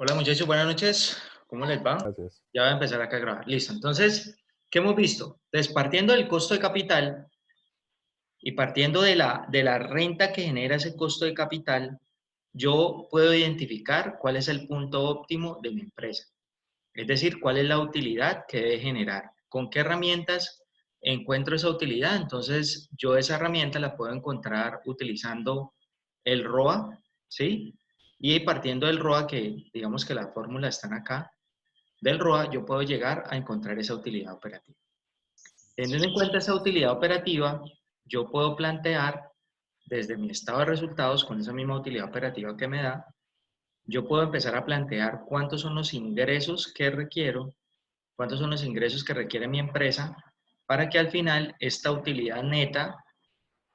Hola muchachos, buenas noches. ¿Cómo les va? Gracias. Ya voy a empezar acá a grabar. Listo. Entonces, ¿qué hemos visto? Entonces, partiendo del costo de capital y partiendo de la renta que genera ese costo de capital, yo puedo identificar cuál es el punto óptimo de mi empresa. Es decir, cuál es la utilidad que debe generar. ¿Con qué herramientas encuentro esa utilidad? Entonces, yo esa herramienta la puedo encontrar utilizando el ROA, ¿sí? Y partiendo del ROA, que digamos que las fórmulas están acá, del ROA yo puedo llegar a encontrar esa utilidad operativa. Teniendo en cuenta esa utilidad operativa, yo puedo plantear desde mi estado de resultados, con esa misma utilidad operativa que me da, yo puedo empezar a plantear cuántos son los ingresos que requiero, cuántos son los ingresos que requiere mi empresa para que al final esta utilidad neta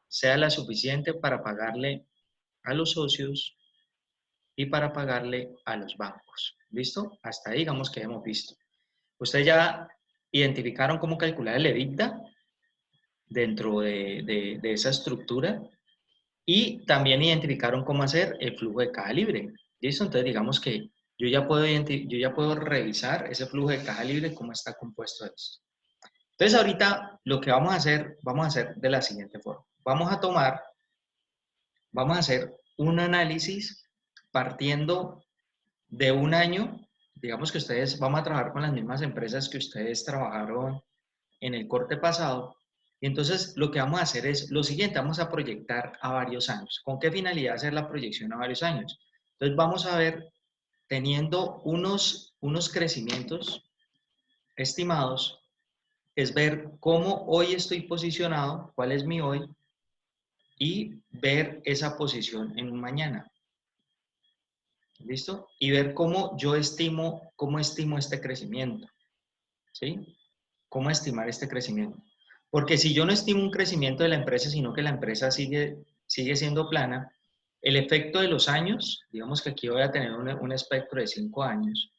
sea la suficiente para pagarle a los socios y para pagarle a los bancos. ¿Listo? Hasta ahí digamos que hemos visto. Ustedes ya identificaron cómo calcular el EBITDA dentro de esa estructura y también identificaron cómo hacer el flujo de caja libre. ¿Listo? Entonces digamos que yo ya puedo revisar ese flujo de caja libre, cómo está compuesto esto. Entonces ahorita lo que vamos a hacer de la siguiente forma. Vamos a hacer un análisis partiendo de un año. Digamos que vamos a trabajar con las mismas empresas que ustedes trabajaron en el corte pasado. Y entonces lo que vamos a hacer es lo siguiente, vamos a proyectar a varios años. ¿Con qué finalidad hacer la proyección a varios años? Entonces vamos a ver, teniendo unos crecimientos estimados, es ver cómo hoy estoy posicionado, cuál es mi hoy, y ver esa posición en un mañana. ¿Listo? Y ver cómo estimo este crecimiento. ¿Sí? ¿Cómo estimar este crecimiento? Porque si yo no estimo un crecimiento de la empresa, sino que la empresa sigue siendo plana, el efecto de los años, digamos que aquí voy a tener un espectro de 5 años,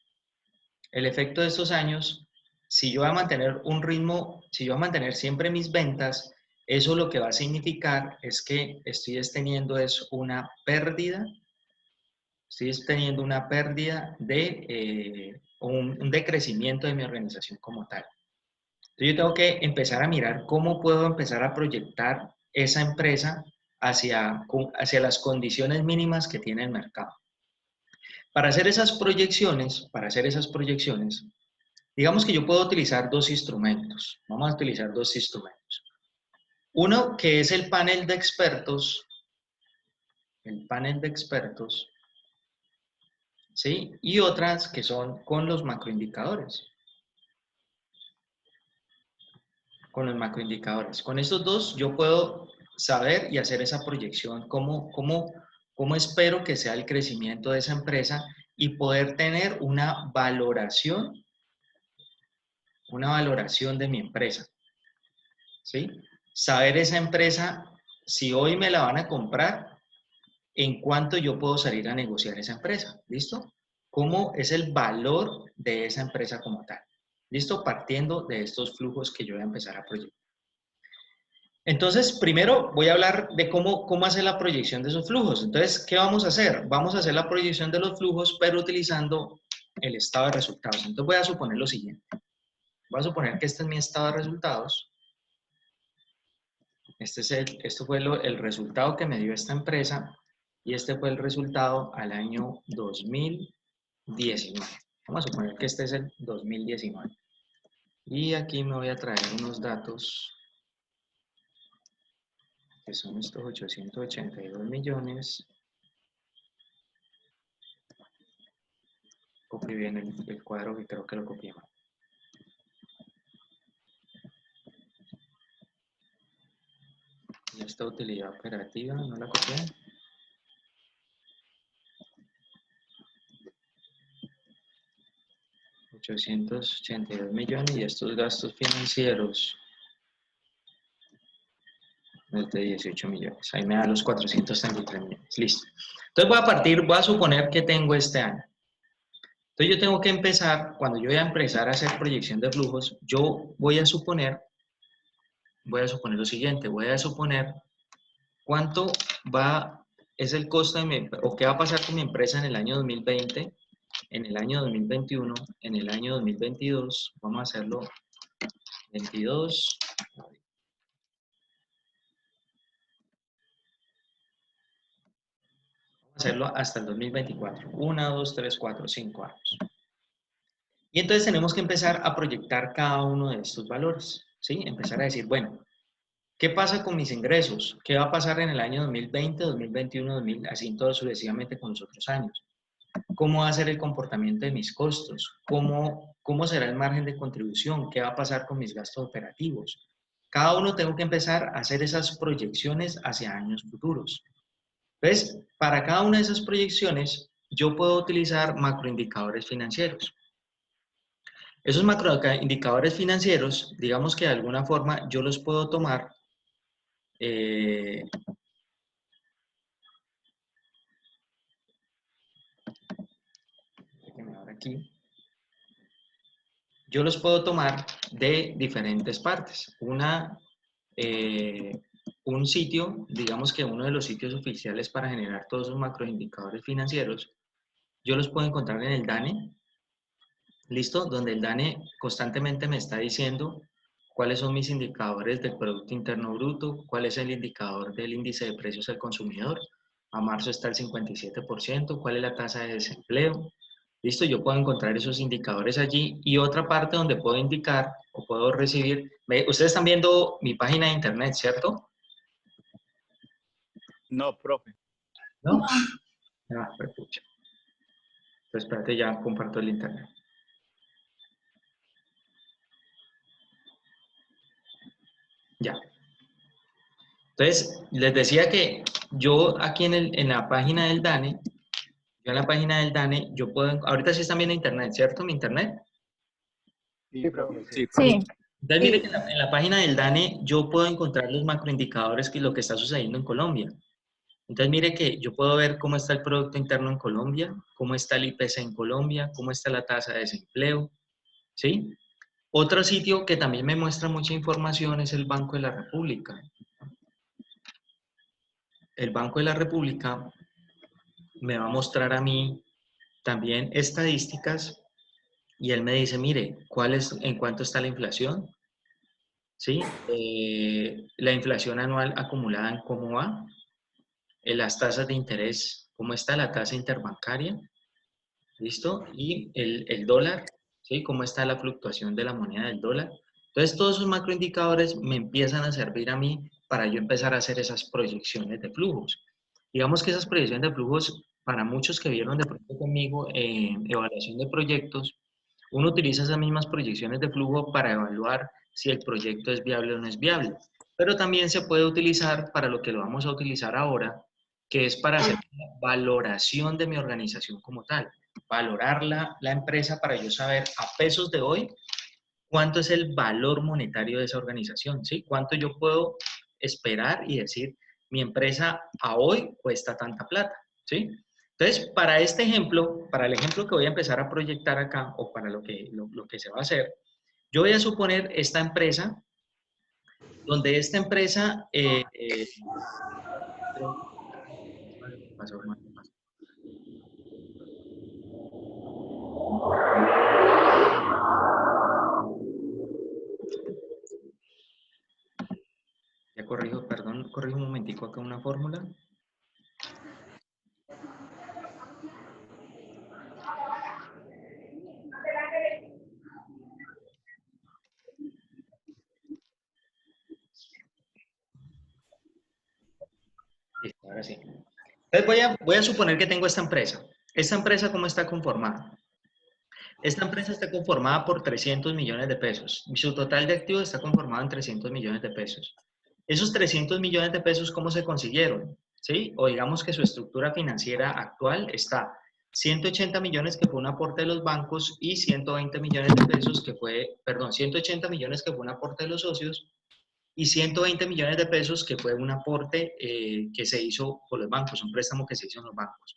el efecto de estos años, si yo voy a mantener un ritmo, si yo voy a mantener siempre mis ventas, eso lo que va a significar es que estoy teniendo una pérdida un decrecimiento de mi organización como tal. Entonces yo tengo que empezar a mirar cómo puedo empezar a proyectar esa empresa hacia las condiciones mínimas que tiene el mercado. Para hacer esas proyecciones, digamos que yo puedo utilizar dos instrumentos. Vamos a utilizar dos instrumentos. Uno que es el panel de expertos, ¿sí? Y otras que son con los macroindicadores. Con estos dos yo puedo saber y hacer esa proyección, cómo espero que sea el crecimiento de esa empresa y poder tener una valoración de mi empresa, ¿sí? Saber esa empresa, si hoy me la van a comprar, en cuánto yo puedo salir a negociar esa empresa, ¿listo? ¿Cómo es el valor de esa empresa como tal? ¿Listo? Partiendo de estos flujos que yo voy a empezar a proyectar. Entonces, primero voy a hablar de cómo hacer la proyección de esos flujos. Entonces, ¿qué vamos a hacer? Vamos a hacer la proyección de los flujos, pero utilizando el estado de resultados. Entonces, voy a suponer lo siguiente. Voy a suponer que este es mi estado de resultados. Esto fue el resultado que me dio esta empresa y este fue el resultado al año 2019. Vamos a suponer que este es el 2019. Y aquí me voy a traer unos datos que son estos 882 millones. Copié bien el cuadro que creo que lo copié mal. Y esta utilidad operativa no la copié. $882 millones y estos gastos financieros es de 18 millones. Ahí me da los 433 millones. Listo. Entonces voy a suponer que tengo este año. Entonces yo tengo que empezar, cuando yo voy a empezar a hacer proyección de flujos, yo voy a suponer lo siguiente, voy a suponer cuánto es el costo o qué va a pasar con mi empresa en el año 2020 en el año 2021, en el año 2022, vamos a hacerlo 22, vamos a hacerlo hasta el 2024, 1, 2, 3, 4, 5 años. Y entonces tenemos que empezar a proyectar cada uno de estos valores, ¿sí? Empezar a decir, bueno, ¿qué pasa con mis ingresos? ¿Qué va a pasar en el año 2020, 2021, 2000, así todo sucesivamente con los otros años? ¿Cómo va a ser el comportamiento de mis costos? ¿Cómo será el margen de contribución? ¿Qué va a pasar con mis gastos operativos? Cada uno tengo que empezar a hacer esas proyecciones hacia años futuros. Entonces, para cada una de esas proyecciones, yo puedo utilizar macroindicadores financieros. Esos macroindicadores financieros, digamos que de alguna forma yo los puedo tomar aquí. Yo los puedo tomar de diferentes partes. Un sitio, digamos que uno de los sitios oficiales para generar todos esos macroindicadores financieros, yo los puedo encontrar en el DANE, ¿listo? Donde el DANE constantemente me está diciendo cuáles son mis indicadores del Producto Interno Bruto, cuál es el indicador del índice de precios al consumidor. A marzo está el 57%, cuál es la tasa de desempleo. Listo, yo puedo encontrar esos indicadores allí y otra parte donde puedo indicar o puedo recibir. Ustedes están viendo mi página de internet, ¿cierto? No, profe. ¿No? Ah, pues pucha. Entonces, espérate, ya comparto el internet. Ya. Entonces, les decía que yo aquí en la página del DANE, yo puedo, ahorita sí están viendo internet, ¿cierto? ¿Mi internet? Sí, profe. Sí. Entonces, mire que en la página del DANE yo puedo encontrar los macroindicadores que lo que está sucediendo en Colombia. Entonces, mire que yo puedo ver cómo está el Producto Interno en Colombia, cómo está el IPC en Colombia, cómo está la tasa de desempleo, ¿sí? Otro sitio que también me muestra mucha información es el Banco de la República. El Banco de la República me va a mostrar a mí también estadísticas y él me dice, mire, ¿en cuánto está la inflación? ¿Sí? La inflación anual acumulada, ¿en cómo va? Las tasas de interés, ¿cómo está la tasa interbancaria? ¿Listo? Y el dólar, ¿sí? ¿Cómo está la fluctuación de la moneda del dólar? Entonces, todos esos macroindicadores me empiezan a servir a mí para yo empezar a hacer esas proyecciones de flujos. Digamos que esas proyecciones de flujos, para muchos que vieron de pronto conmigo en evaluación de proyectos, uno utiliza esas mismas proyecciones de flujo para evaluar si el proyecto es viable o no es viable. Pero también se puede utilizar para lo que lo vamos a utilizar ahora, que es para hacer una valoración de mi organización como tal. Valorar la empresa para yo saber a pesos de hoy cuánto es el valor monetario de esa organización, ¿sí? Cuánto yo puedo esperar y decir, mi empresa a hoy cuesta tanta plata, ¿sí? Entonces, para este ejemplo, para el ejemplo que voy a empezar a proyectar acá, o para lo que se va a hacer, yo voy a suponer esta empresa, donde esta empresa... Ya corrijo, perdón, corrijo un momentico acá una fórmula. Listo, ahora sí. Entonces voy a suponer que tengo esta empresa. ¿Esta empresa cómo está conformada? Esta empresa está conformada por 300 millones de pesos. Su total de activos está conformado en 300 millones de pesos. Esos 300 millones de pesos, ¿cómo se consiguieron? ¿Sí? O digamos que su estructura financiera actual está 180 millones que fue un aporte de los bancos y 120 millones de pesos que fue, perdón, 180 millones que fue un aporte de los socios y 120 millones de pesos que fue un aporte que se hizo por los bancos, un préstamo que se hizo en los bancos.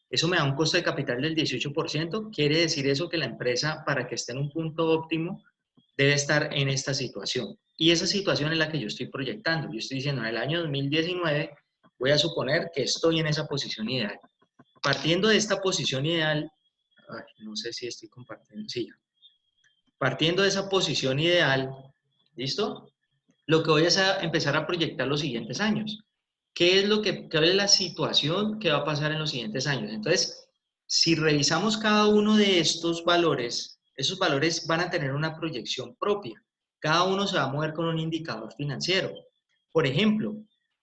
Eso me da un costo de capital del 18%. Quiere decir eso que la empresa, para que esté en un punto óptimo, debe estar en esta situación. Y esa situación es la que yo estoy proyectando. Yo estoy diciendo, en el año 2019 voy a suponer que estoy en esa posición ideal. Partiendo de esta posición ideal, Ay, no sé si estoy compartiendo, sí. Partiendo de esa posición ideal, ¿listo? Lo que voy es a empezar a proyectar los siguientes años. ¿Cuál es la situación que va a pasar en los siguientes años? Entonces, si revisamos cada uno de estos valores, esos valores van a tener una proyección propia. Cada uno se va a mover con un indicador financiero. Por ejemplo,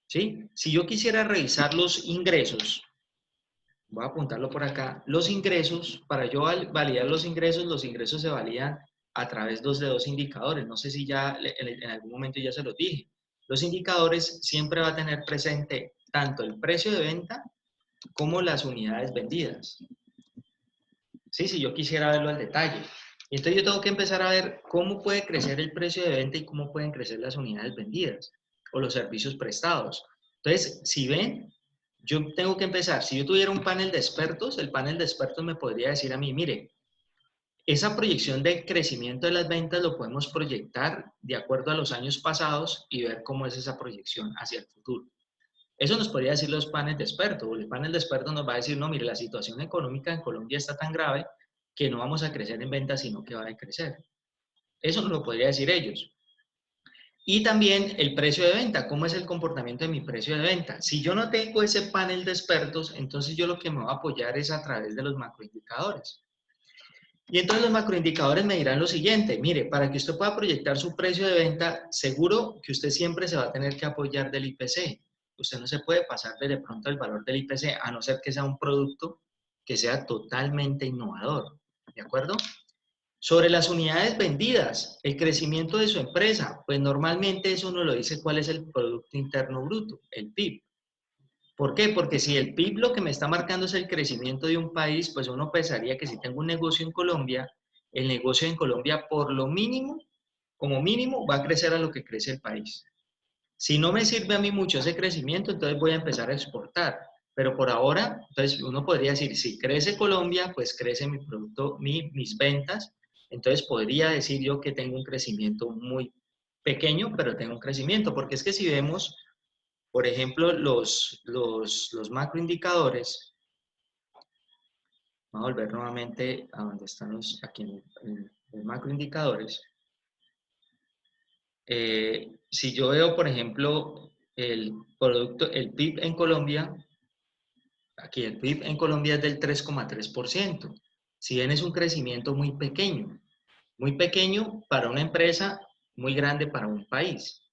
¿sí? Si yo quisiera revisar los ingresos, voy a apuntarlo por acá, los ingresos, para yo validar los ingresos se validan a través de dos indicadores. No sé si ya en algún momento ya se los dije. Los indicadores siempre va a tener presente tanto el precio de venta como las unidades vendidas. Sí, si yo quisiera verlo al detalle. Y entonces yo tengo que empezar a ver cómo puede crecer el precio de venta y cómo pueden crecer las unidades vendidas o los servicios prestados. Entonces, si ven, yo tengo que empezar. Si yo tuviera un panel de expertos, el panel de expertos me podría decir a mí, mire, esa proyección de crecimiento de las ventas lo podemos proyectar de acuerdo a los años pasados y ver cómo es esa proyección hacia el futuro. Eso nos podría decir los paneles de expertos. El panel de expertos nos va a decir, no, mire, la situación económica en Colombia está tan grave que no vamos a crecer en ventas, sino que va a decrecer. Eso nos lo podría decir ellos. Y también el precio de venta, cómo es el comportamiento de mi precio de venta. Si yo no tengo ese panel de expertos, entonces yo lo que me voy a apoyar es a través de los macroindicadores. Y entonces los macroindicadores me dirán lo siguiente, mire, para que usted pueda proyectar su precio de venta, seguro que usted siempre se va a tener que apoyar del IPC. Usted no se puede pasar de pronto el valor del IPC, a no ser que sea un producto que sea totalmente innovador. ¿De acuerdo? Sobre las unidades vendidas, el crecimiento de su empresa, pues normalmente eso uno lo dice cuál es el Producto Interno Bruto, el PIB. ¿Por qué? Porque si el PIB lo que me está marcando es el crecimiento de un país, pues uno pensaría que si tengo un negocio en Colombia, el negocio en Colombia por lo mínimo, como mínimo, va a crecer a lo que crece el país. Si no me sirve a mí mucho ese crecimiento, entonces voy a empezar a exportar. Pero por ahora, entonces uno podría decir, si crece Colombia, pues crece mi producto, mis ventas. Entonces podría decir yo que tengo un crecimiento muy pequeño, pero tengo un crecimiento. Porque es que si vemos, por ejemplo, los macroindicadores, vamos a volver nuevamente a donde están aquí en los macroindicadores. Si yo veo, por ejemplo, el PIB en Colombia, aquí el PIB en Colombia es del 3,3%. Si bien es un crecimiento muy pequeño para una empresa, muy grande para un país.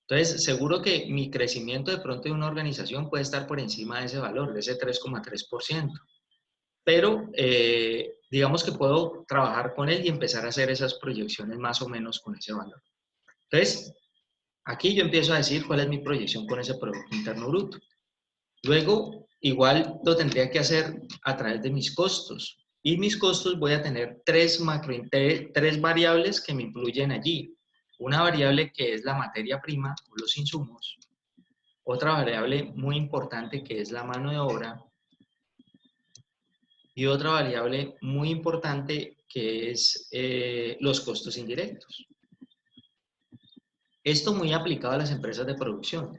Entonces, seguro que mi crecimiento de pronto de una organización puede estar por encima de ese valor, de ese 3,3%. Pero digamos que puedo trabajar con él y empezar a hacer esas proyecciones más o menos con ese valor. Entonces, aquí yo empiezo a decir cuál es mi proyección con ese Producto Interno Bruto. Luego, igual lo tendría que hacer a través de mis costos. Y mis costos voy a tener tres variables que me influyen allí. Una variable que es la materia prima o los insumos. Otra variable muy importante que es la mano de obra. Y otra variable muy importante que es los costos indirectos. Esto muy aplicado a las empresas de producción.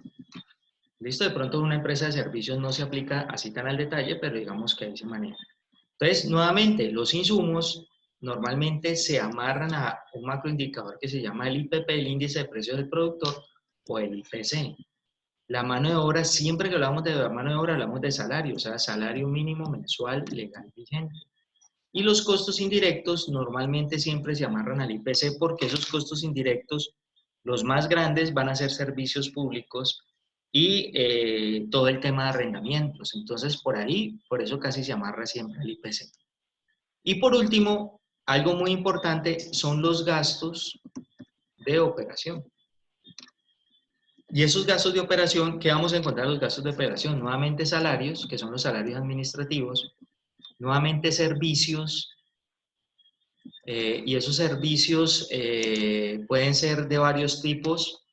Listo, de pronto una empresa de servicios no se aplica así tan al detalle, pero digamos que ahí se maneja. Entonces, nuevamente, los insumos normalmente se amarran a un macroindicador que se llama el IPP, el índice de precios del productor, o el IPC. La mano de obra, siempre que hablamos de la mano de obra, hablamos de salario, o sea, salario mínimo mensual legal vigente. Y los costos indirectos normalmente siempre se amarran al IPC porque esos costos indirectos, los más grandes, van a ser servicios públicos y todo el tema de arrendamientos. Entonces, por ahí, por eso casi se amarra siempre al IPC. Y por último, algo muy importante son los gastos de operación. Y esos gastos de operación, ¿qué vamos a encontrar en los gastos de operación? Nuevamente salarios, que son los salarios administrativos, nuevamente servicios, y esos servicios pueden ser de varios tipos,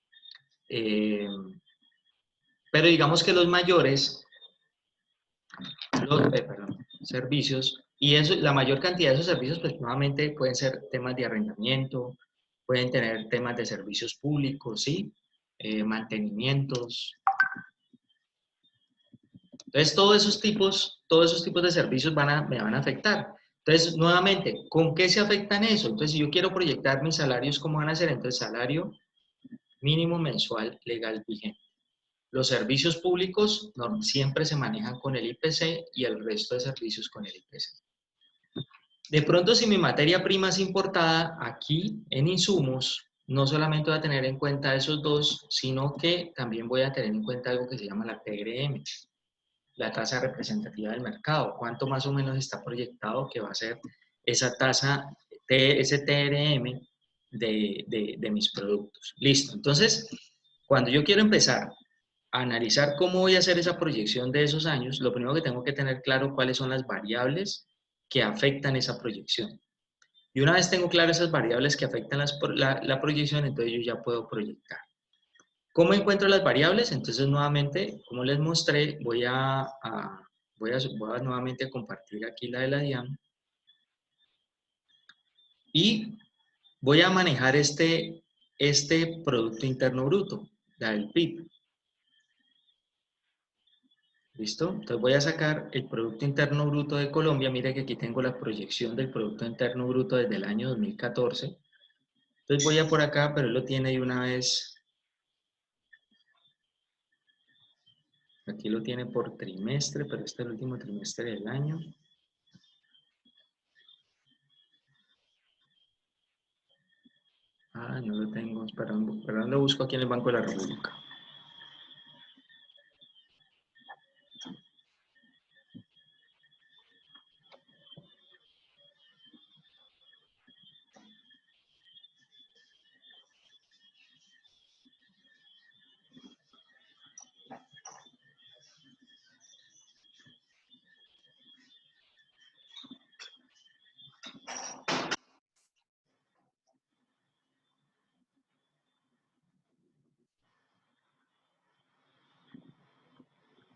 pero digamos que los mayores, servicios, y eso, la mayor cantidad de esos servicios, pues nuevamente pueden ser temas de arrendamiento, pueden tener temas de servicios públicos, ¿sí? Mantenimientos. Entonces, todos esos tipos de servicios me van a afectar. Entonces, nuevamente, ¿con qué se afectan eso? Entonces, si yo quiero proyectar mis salarios, ¿cómo van a ser? Entonces, salario mínimo mensual legal vigente. Los servicios públicos siempre se manejan con el IPC y el resto de servicios con el IPC. De pronto, si mi materia prima es importada, aquí en insumos, no solamente voy a tener en cuenta esos dos, sino que también voy a tener en cuenta algo que se llama la TRM, la tasa representativa del mercado. ¿Cuánto más o menos está proyectado que va a ser esa tasa, ese TRM de mis productos? Listo. Entonces, cuando yo quiero empezar a analizar cómo voy a hacer esa proyección de esos años, lo primero que tengo que tener claro cuáles son las variables que afectan esa proyección. Y una vez tengo claro esas variables que afectan la proyección, entonces yo ya puedo proyectar. ¿Cómo encuentro las variables? Entonces, nuevamente, como les mostré, voy a nuevamente compartir aquí la de la DIAN. Y voy a manejar este Producto Interno Bruto, la del PIB. ¿Listo? Entonces voy a sacar el Producto Interno Bruto de Colombia. Mira que aquí tengo la proyección del Producto Interno Bruto desde el año 2014. Entonces voy a por acá, pero él lo tiene de una vez. Aquí lo tiene por trimestre, pero este es el último trimestre del año. Ah, no lo tengo, esperando, lo busco aquí en el Banco de la República.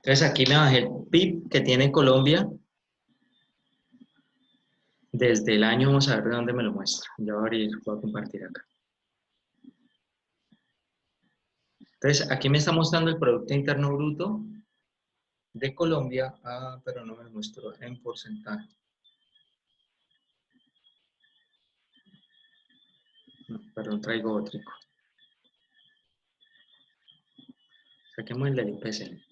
Entonces aquí me bajé el PIB que tiene Colombia desde el año, vamos a ver de dónde me lo muestra. Ya voy a abrir, voy a compartir acá. Entonces aquí me está mostrando el Producto Interno Bruto de Colombia, pero no me lo muestro en porcentaje. No, perdón, traigo otro. Saquemos el del IPC.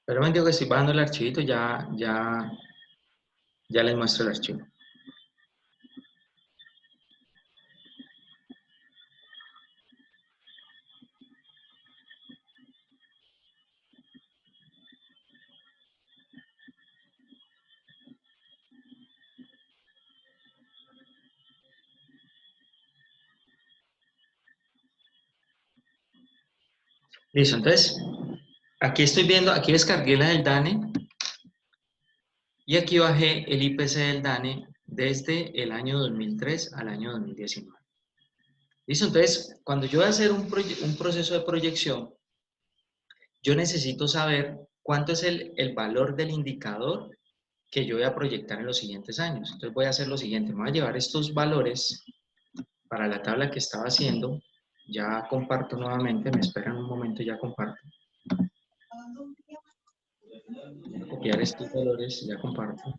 Pero me digo que estoy bajando el archivito, ya les muestro el archivo. Listo, entonces, aquí estoy viendo, aquí descargué la del DANE y aquí bajé el IPC del DANE desde el año 2003 al año 2019. Listo, entonces, cuando yo voy a hacer un proceso de proyección, yo necesito saber cuánto es el valor del indicador que yo voy a proyectar en los siguientes años. Entonces voy a hacer lo siguiente, me voy a llevar estos valores para la tabla que estaba haciendo, ya comparto nuevamente, me esperan un momento, ya comparto. Voy a copiar estos valores, ya comparto.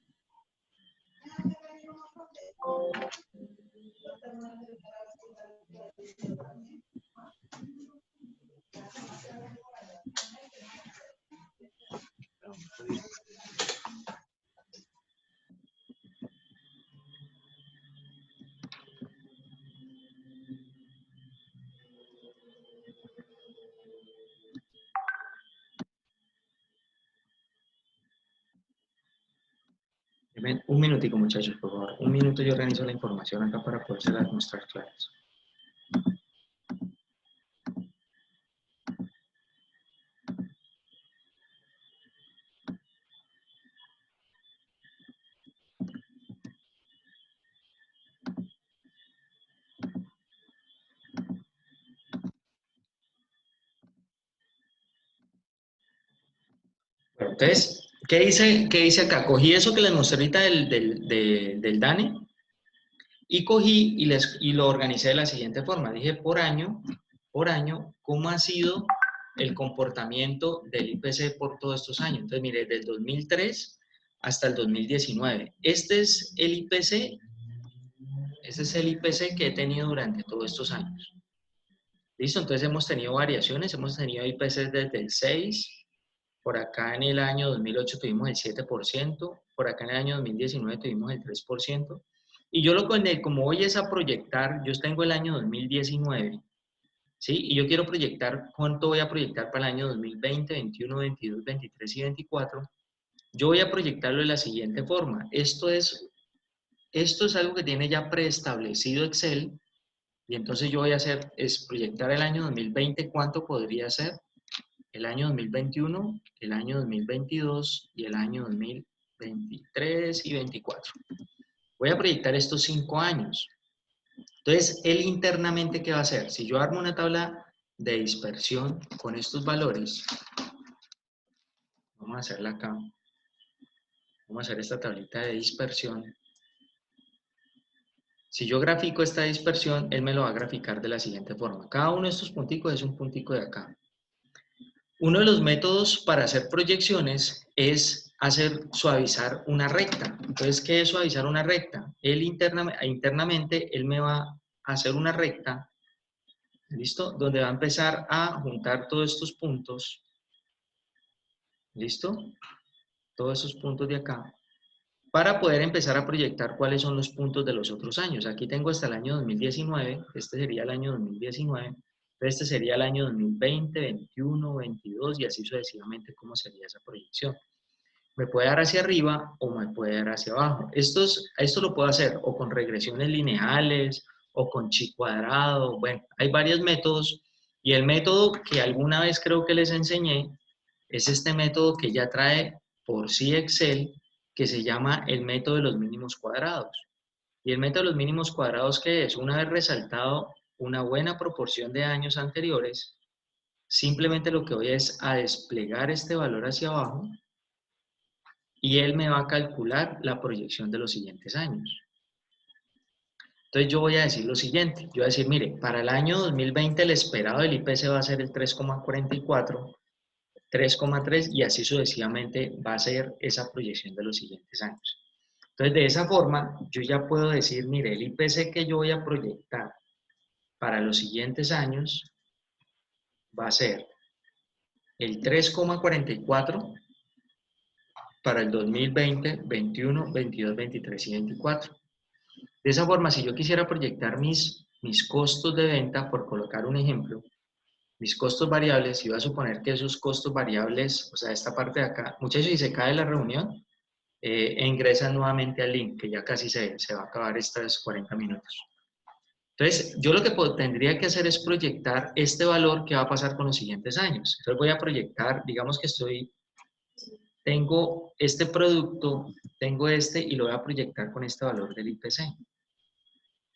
Un minutico, muchachos, por favor. Un minuto yo organizo la información acá para poderse mostrar claras. entonces, ¿qué dice acá? Cogí eso que les mostré ahorita del DANE y cogí y lo organicé de la siguiente forma. Dije por año, ¿cómo ha sido el comportamiento del IPC por todos estos años? Entonces, mire, desde el 2003 hasta el 2019. Este es el IPC que he tenido durante todos estos años. ¿Listo? Entonces hemos tenido variaciones, hemos tenido IPCs desde el 6, por acá en el año 2008 tuvimos el 7%, por acá en el año 2019 tuvimos el 3%, y yo como voy es a proyectar, yo tengo el año 2019, ¿sí? Y yo quiero proyectar cuánto voy a proyectar para el año 2020, 21, 22, 23 y 24. Yo voy a proyectarlo de la siguiente forma. Esto es algo que tiene ya preestablecido Excel, y entonces yo voy a hacer, es proyectar el año 2020, ¿cuánto podría ser? El año 2021, el año 2022 y el año 2023 y 24. Voy a proyectar estos 5 años. Entonces, él internamente, ¿qué va a hacer? Si yo armo una tabla de dispersión con estos valores, vamos a hacerla acá. Vamos a hacer esta tablita de dispersión. Si yo grafico esta dispersión, él me lo va a graficar de la siguiente forma. Cada uno de estos punticos es un puntico de acá. Uno de los métodos para hacer proyecciones es suavizar una recta. Entonces, ¿qué es suavizar una recta? Él internamente, él me va a hacer una recta, ¿listo? Donde va a empezar a juntar todos estos puntos, ¿listo? Todos esos puntos de acá, para poder empezar a proyectar cuáles son los puntos de los otros años. Aquí tengo hasta el año 2019, este sería el año 2019, este sería el año 2020, 21, 22 y así sucesivamente cómo sería esa proyección. Me puede dar hacia arriba o me puede dar hacia abajo. Esto lo puedo hacer o con regresiones lineales o con chi cuadrado. Bueno, hay varios métodos y el método que alguna vez creo que les enseñé es este método que ya trae por sí Excel, que se llama el método de los mínimos cuadrados. Y el método de los mínimos cuadrados, ¿qué es? Una vez resaltado una buena proporción de años anteriores, simplemente lo que voy es a desplegar este valor hacia abajo y él me va a calcular la proyección de los siguientes años. Entonces yo voy a decir lo siguiente, yo voy a decir, mire, para el año 2020 el esperado del IPC va a ser el 3,44, 3,3 y así sucesivamente va a ser esa proyección de los siguientes años. Entonces de esa forma yo ya puedo decir, mire, el IPC que yo voy a proyectar para los siguientes años va a ser el 3,44 para el 2020, 21, 22, 23 y 24. De esa forma, si yo quisiera proyectar mis costos de venta, por colocar un ejemplo, mis costos variables, y voy a suponer que esos costos variables, o sea, esta parte de acá, muchachos, si se cae la reunión, ingresan nuevamente al link, que ya casi se va a acabar estos 40 minutos. Entonces, yo lo que tendría que hacer es proyectar este valor que va a pasar con los siguientes años. Entonces voy a proyectar, digamos que tengo este producto, tengo este, y lo voy a proyectar con este valor del IPC.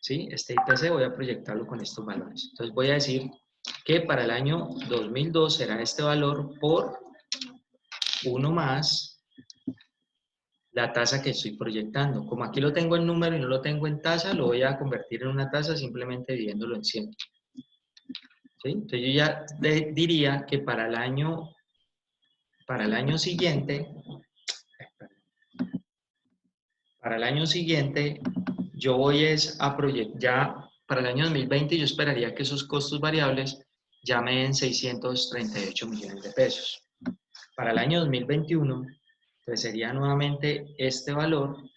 ¿Sí? Este IPC voy a proyectarlo con estos valores. Entonces voy a decir que para el año 2002 será este valor por 1 más la tasa que estoy proyectando. Como aquí lo tengo en número y no lo tengo en tasa, lo voy a convertir en una tasa simplemente dividiéndolo en 100. ¿Sí? Entonces yo ya diría que para el año siguiente, yo voy a proyectar, ya para el año 2020 yo esperaría que esos costos variables ya me den 638 millones de pesos. Para el año 2021, pues sería nuevamente este valor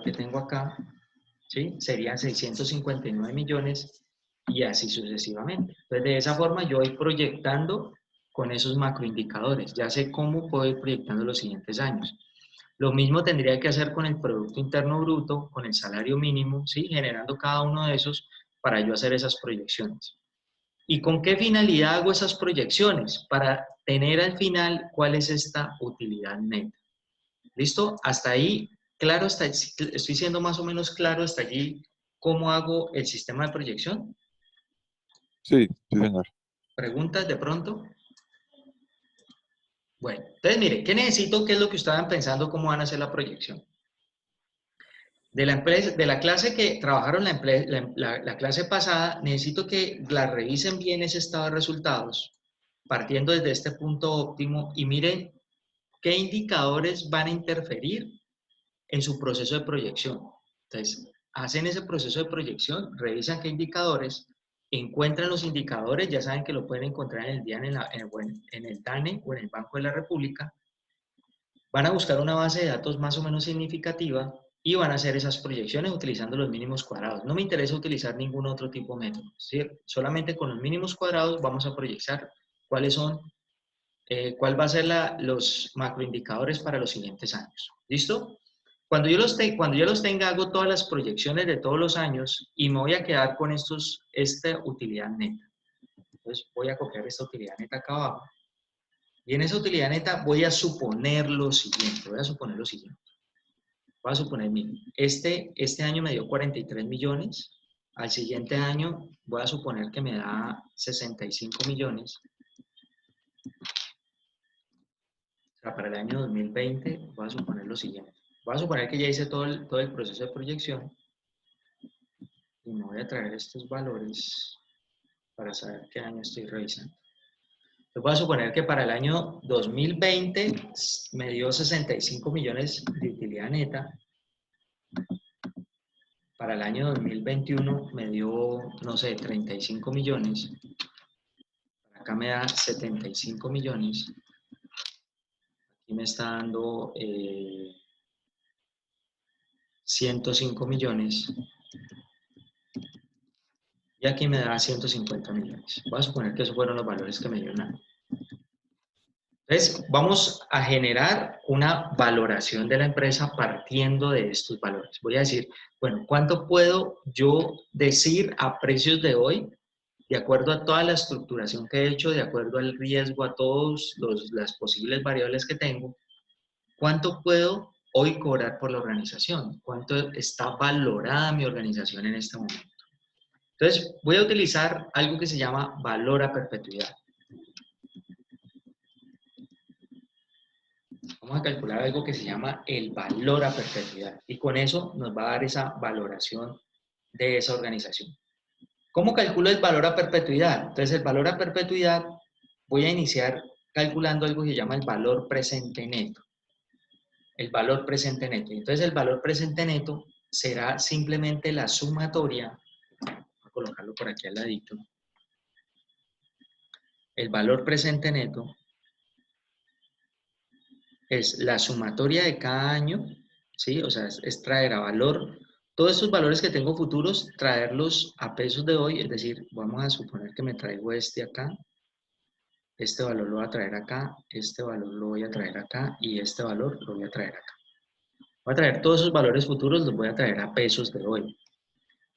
que tengo acá, ¿sí? Serían 659 millones y así sucesivamente. Entonces, de esa forma yo voy proyectando con esos macroindicadores. Ya sé cómo puedo ir proyectando los siguientes años. Lo mismo tendría que hacer con el Producto Interno Bruto, con el salario mínimo, ¿sí? Generando cada uno de esos para yo hacer esas proyecciones. ¿Y con qué finalidad hago esas proyecciones? Para tener al final cuál es esta utilidad neta. ¿Listo? Hasta ahí, claro, estoy siendo más o menos claro hasta allí cómo hago el sistema de proyección. Sí, sí, señor. ¿Preguntas de pronto? Bueno, entonces mire, ¿qué necesito? ¿Qué es lo que estaban pensando? ¿Cómo van a hacer la proyección? De la empresa, de la clase que trabajaron la clase pasada, necesito que la revisen bien ese estado de resultados, partiendo desde este punto óptimo y miren qué indicadores van a interferir en su proceso de proyección. Entonces, hacen ese proceso de proyección, revisan qué indicadores, encuentran los indicadores, ya saben que lo pueden encontrar en el DIAN, en el DANE o en el Banco de la República, van a buscar una base de datos más o menos significativa y van a hacer esas proyecciones utilizando los mínimos cuadrados. No me interesa utilizar ningún otro tipo de método, ¿sí? Solamente con los mínimos cuadrados vamos a proyectar cuáles son, cuál va a ser los macroindicadores para los siguientes años. ¿Listo? Cuando yo los tenga, hago todas las proyecciones de todos los años y me voy a quedar con esta utilidad neta. Entonces voy a copiar esta utilidad neta acá abajo. Y en esa utilidad neta voy a suponer lo siguiente. Voy a suponer, miren, este año me dio 43 millones. Al siguiente año voy a suponer que me da 65 millones. O sea, para el año 2020 voy a suponer lo siguiente. Voy a suponer que ya hice todo el proceso de proyección y me voy a traer estos valores para saber qué año estoy revisando. Entonces voy a suponer que para el año 2020 me dio 65 millones de utilidad neta. Para el año 2021 me dio, no sé, 35 millones. Acá me da 75 millones. Aquí me está dando 105 millones. Y aquí me da 150 millones. Voy a suponer que esos fueron los valores que me dieron. Entonces, vamos a generar una valoración de la empresa partiendo de estos valores. Voy a decir, bueno, ¿cuánto puedo yo decir a precios de hoy, de acuerdo a toda la estructuración que he hecho, de acuerdo al riesgo, a todas las posibles variables que tengo? ¿Cuánto puedo hoy cobrar por la organización? ¿Cuánto está valorada mi organización en este momento? Entonces, voy a utilizar algo que se llama valor a perpetuidad. Vamos a calcular algo que se llama el valor a perpetuidad y con eso nos va a dar esa valoración de esa organización. ¿Cómo calculo el valor a perpetuidad? Entonces, el valor a perpetuidad voy a iniciar calculando algo que se llama el valor presente neto. El valor presente neto. Entonces, el valor presente neto será simplemente la sumatoria. Voy a colocarlo por aquí al ladito. El valor presente neto es la sumatoria de cada año, ¿sí? O sea, es traer a valor, todos estos valores que tengo futuros, traerlos a pesos de hoy, es decir, vamos a suponer que me traigo este acá, este valor lo voy a traer acá, este valor lo voy a traer acá y este valor lo voy a traer acá. Voy a traer todos esos valores futuros, los voy a traer a pesos de hoy.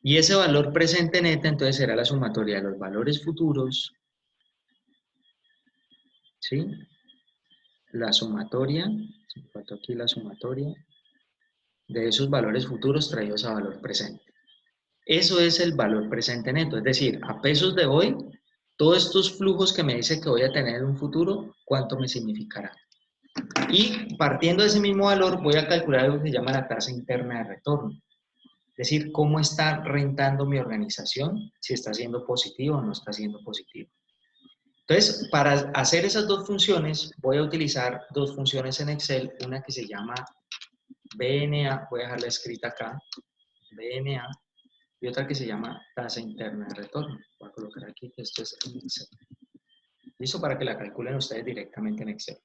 Y ese valor presente neta, entonces será la sumatoria de los valores futuros, ¿sí? La sumatoria, se me faltó aquí la sumatoria, de esos valores futuros traídos a valor presente. Eso es el valor presente neto, es decir, a pesos de hoy, todos estos flujos que me dice que voy a tener en un futuro, ¿cuánto me significará? Y partiendo de ese mismo valor, voy a calcular algo que se llama la tasa interna de retorno. Es decir, cómo está rentando mi organización, si está siendo positivo o no está siendo positivo. Entonces, para hacer esas dos funciones, voy a utilizar dos funciones en Excel, una que se llama BNA, voy a dejarla escrita acá, BNA, y otra que se llama tasa interna de retorno. Voy a colocar aquí que esto es en Excel. Listo, para que la calculen ustedes directamente en Excel.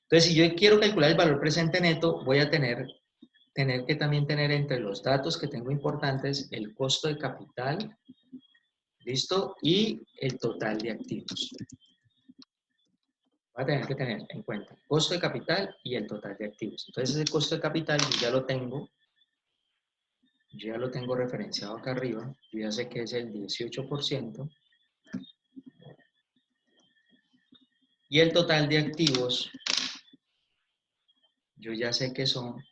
Entonces, si yo quiero calcular el valor presente neto, voy a tener que también tener entre los datos que tengo importantes el costo de capital, ¿listo? Y el total de activos. Voy a tener que tener en cuenta el costo de capital y el total de activos. Entonces, ese costo de capital yo ya lo tengo referenciado acá arriba. Yo ya sé que es el 18%. Y el total de activos, yo ya sé que son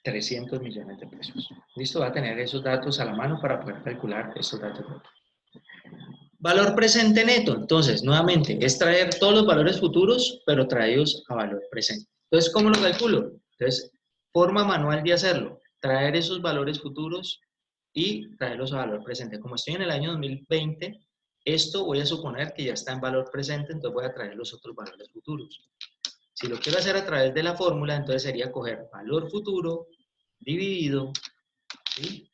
300 millones de pesos. Listo, va a tener esos datos a la mano para poder calcular estos datos. Valor presente neto, entonces, nuevamente, es traer todos los valores futuros, pero traídos a valor presente. Entonces, ¿cómo lo calculo? Entonces, forma manual de hacerlo, traer esos valores futuros y traerlos a valor presente. Como estoy en el año 2020, esto voy a suponer que ya está en valor presente, entonces voy a traer los otros valores futuros. Si lo quiero hacer a través de la fórmula, entonces sería coger valor futuro dividido, ¿sí?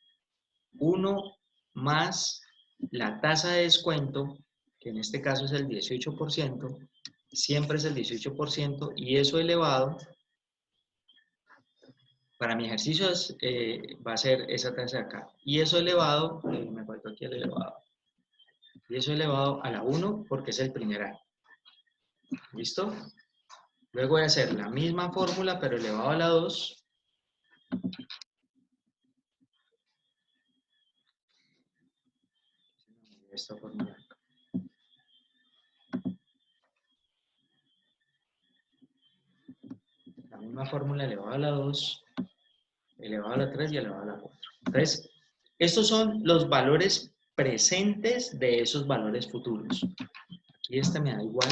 1 más la tasa de descuento, que en este caso es el 18%, siempre es el 18%, y eso elevado, para mi ejercicio va a ser esa tasa de acá. Y eso elevado, me faltó aquí el elevado, y eso elevado a la 1 porque es el primer año. ¿Listo? Luego voy a hacer la misma fórmula, pero elevado a la 2. Esta fórmula. La misma fórmula elevado a la 2, elevado a la 3 y elevado a la 4. Entonces, estos son los valores presentes de esos valores futuros. Aquí este me da igual.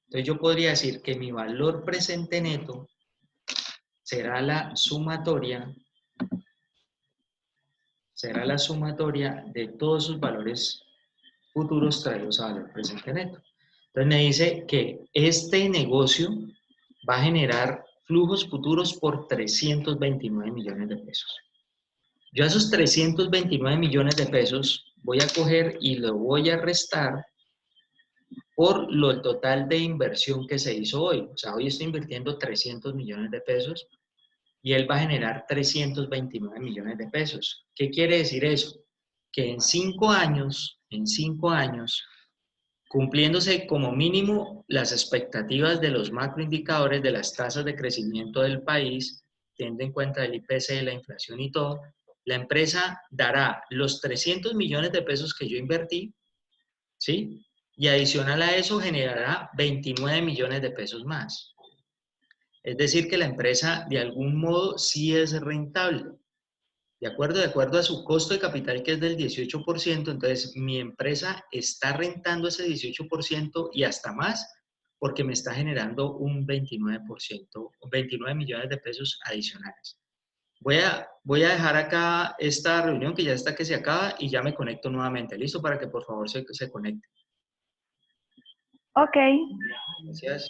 Entonces yo podría decir que mi valor presente neto será la sumatoria de todos esos valores futuros traídos a valor presente neto. Entonces me dice que este negocio va a generar flujos futuros por 329 millones de pesos. Yo a esos 329 millones de pesos voy a coger y lo voy a restar por el total de inversión que se hizo hoy. O sea, hoy estoy invirtiendo 300 millones de pesos y él va a generar 329 millones de pesos. ¿Qué quiere decir eso? Que en 5 años, cumpliéndose como mínimo las expectativas de los macroindicadores de las tasas de crecimiento del país, teniendo en cuenta el IPC, la inflación y todo, la empresa dará los 300 millones de pesos que yo invertí, ¿sí? Y adicional a eso generará 29 millones de pesos más. Es decir, que la empresa de algún modo sí es rentable. De acuerdo a su costo de capital, que es del 18%, entonces mi empresa está rentando ese 18% y hasta más, porque me está generando un 29%, 29 millones de pesos adicionales. Voy a dejar acá esta reunión que ya está que se acaba y ya me conecto nuevamente. ¿Listo? Para que por favor se conecte. Ok. Gracias.